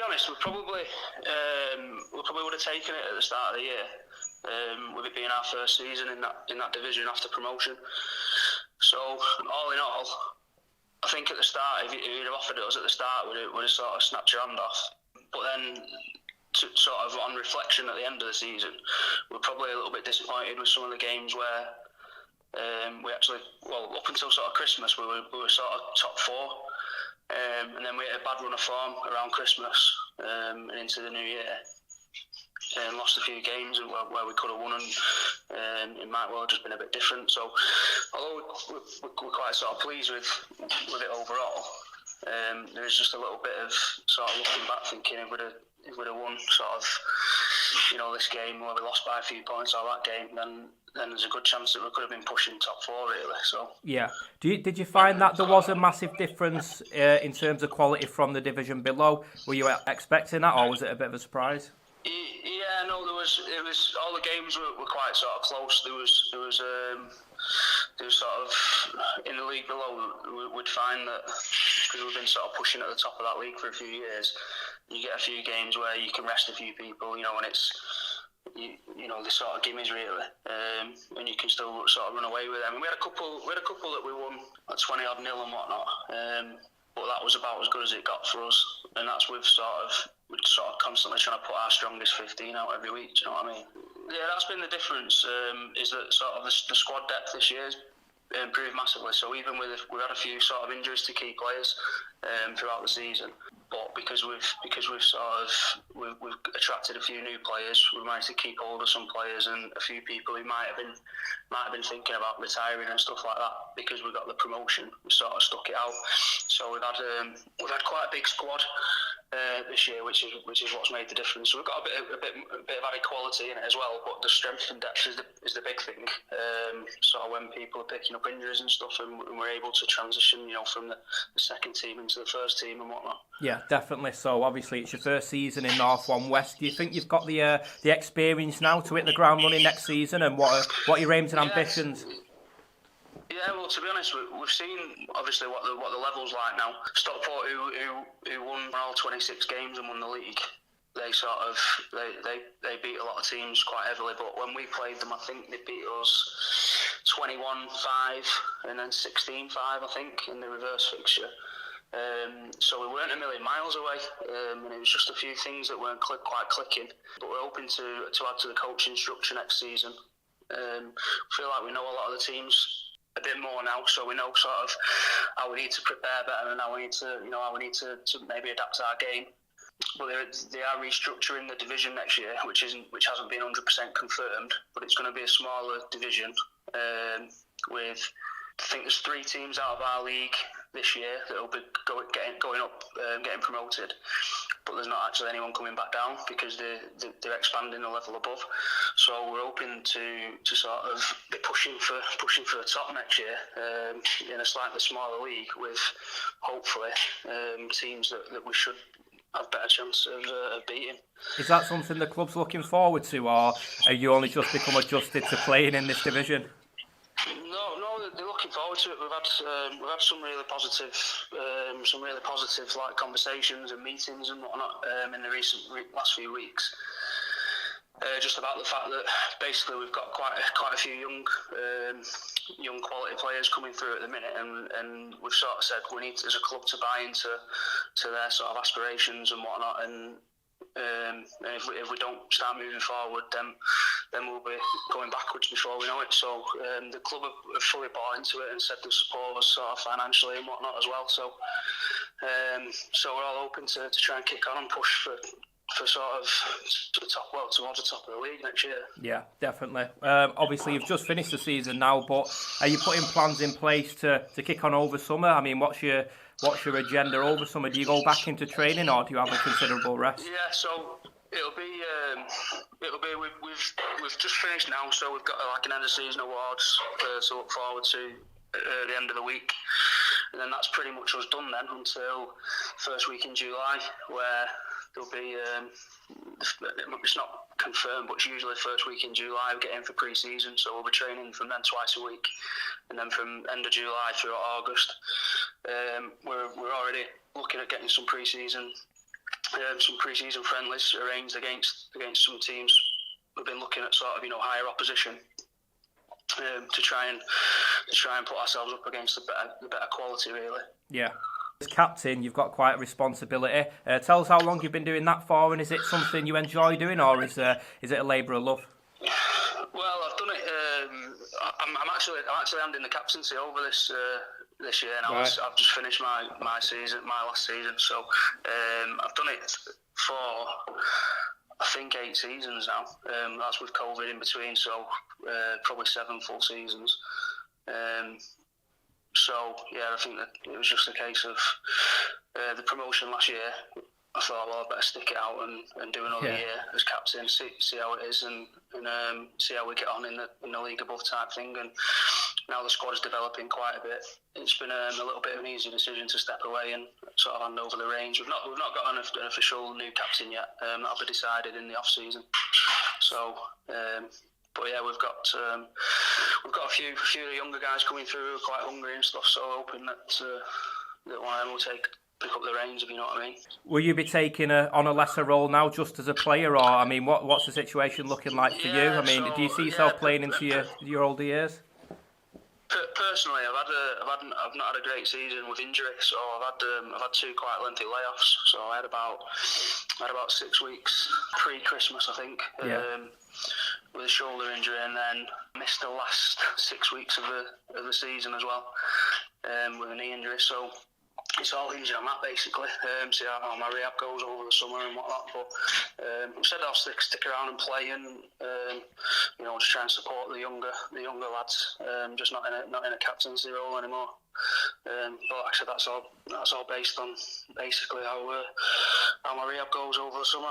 honest, we probably would have taken it at the start of the year, with it being our first season in that division after promotion. So all in all, I think at the start, if you'd have offered it us at the start, we'd have sort of snapped your hand off. But then, sort of on reflection at the end of the season, we're probably a little bit disappointed with some of the games where we actually, up until sort of Christmas, we were sort of top four. And then we had a bad run of form around Christmas and into the new year. And lost a few games where we could have won, and it might well have just been a bit different. So, although we're quite sort of pleased with it overall, there's just a little bit of sort of looking back, thinking if we'd have won sort of, this game where we lost by a few points or that game, then there's a good chance that we could have been pushing top four, really. So yeah. Did you find that there was a massive difference in terms of quality from the division below? Were you expecting that, or was it a bit of a surprise? Yeah, no, it was all the games were quite sort of close. There was sort of in the league below, we'd find that because we've been sort of pushing at the top of that league for a few years, you get a few games where you can rest a few people, and it's the sort of gimmies really, and you can still sort of run away with them. And we had a couple that we won at 20 odd nil and whatnot, but that was about as good as it got for us, and that's we're sort of constantly trying to put our strongest 15 out every week. Do you know what I mean? Yeah, that's been the difference. Is that sort of the squad depth this year has improved massively. So even we've had a few sort of injuries to key players throughout the season, but because we've attracted a few new players, we managed to keep hold of some players and a few people who might have been thinking about retiring and stuff like that. Because we got the promotion, we sort of stuck it out. So we've had quite a big squad this year, which is what's made the difference. So we've got a bit of added quality in it as well, but the strength and depth is the big thing. Sort of when people are picking up injuries and stuff, and we're able to transition, from the second team into the first team and whatnot. Yeah, definitely. So obviously it's your first season in North 1 West. Do you think you've got the experience now to hit the ground running next season? And what are your aims and ambitions? Yeah, well, to be honest, we've seen obviously what the level's like now. Stockport, who won all 26 games and won the league, they beat a lot of teams quite heavily. But when we played them, I think they beat us 21-5 and then 16-5, I think, in the reverse fixture. So we weren't a million miles away, and it was just a few things that weren't quite clicking. But we're hoping to add to the coaching structure next season. Feel like we know a lot of the teams a bit more now, so we know sort of how we need to prepare better and how we need to maybe adapt our game. But they are restructuring the division next year, which hasn't been 100% confirmed, but it's going to be a smaller division with, I think there's 3 teams out of our league this year that will be going up, getting promoted. But there's not actually anyone coming back down because they're expanding the level above. So we're hoping to sort of be pushing for the top next year in a slightly smaller league with hopefully teams that we should have better chance of beating. Is that something the club's looking forward to, or are you only just become adjusted to playing in this division? No, they're looking forward to it. We've had some really positive like conversations and meetings and whatnot in the last few weeks. Just about the fact that basically we've got quite a few young quality players coming through at the minute, and we've sort of said we need as a club to buy into their sort of aspirations and whatnot, and if we don't start moving forward, then we'll be going backwards before we know it. So the club have fully bought into it and said they'll support us sort of financially and whatnot as well. So we're all hoping to try and kick on and push for sort of towards the top of the league next year. Yeah, definitely. Obviously, you've just finished the season now, but are you putting plans in place to kick on over summer? I mean, what's your agenda over summer? Do you go back into training, or do you have a considerable rest? Yeah, so it'll be we've just finished now, so we've got like an end of season awards to look forward to at the end of the week, and then that's pretty much us done then until first week in July, where there'll be it's not confirmed, but it's usually first week in July we get in for pre-season, so we'll be training from then twice a week, and then from end of July through August we're already looking at getting some pre-season some pre-season friendlies arranged against some teams. We've been looking at sort of higher opposition to try and put ourselves up against the better quality, really. Yeah. As captain, you've got quite a responsibility. Tell us how long you've been doing that for, and is it something you enjoy doing, or is it a labour of love? Well, I've done it. I'm actually handing the captaincy over this year now. Right. I've just finished my last season, so I've done it for I think 8 seasons now. That's with COVID in between, so probably 7 full seasons. So yeah, I think that it was just a case of the promotion last year. I thought, well, I better stick it out and do another year as captain, see how it is, and see how we get on in the league above type thing. And now the squad is developing quite a bit. It's been a little bit of an easy decision to step away and sort of hand over the reins. We've not got an official new captain yet. That'll be decided in the off season. So. But yeah, we've got a few of the younger guys coming through who are quite hungry and stuff. So hoping that one of them will pick up the reins, if you know what I mean. Will you be taking on a lesser role now, just as a player, or I mean, what's the situation looking like for you? I mean, do you see yourself playing into your older years? Personally, I've not had a great season with injury, so I've had 2 quite lengthy layoffs. So I had about 6 weeks pre-Christmas, I think. With a shoulder injury, and then missed the last 6 weeks of the season as well with a knee injury. So it's all hinging on that basically. See how my rehab goes over the summer and whatnot. But instead I'll stick around and play and just try and support the younger lads. Just not in a captaincy role anymore. But like I said, that's all based on basically how my rehab goes over the summer.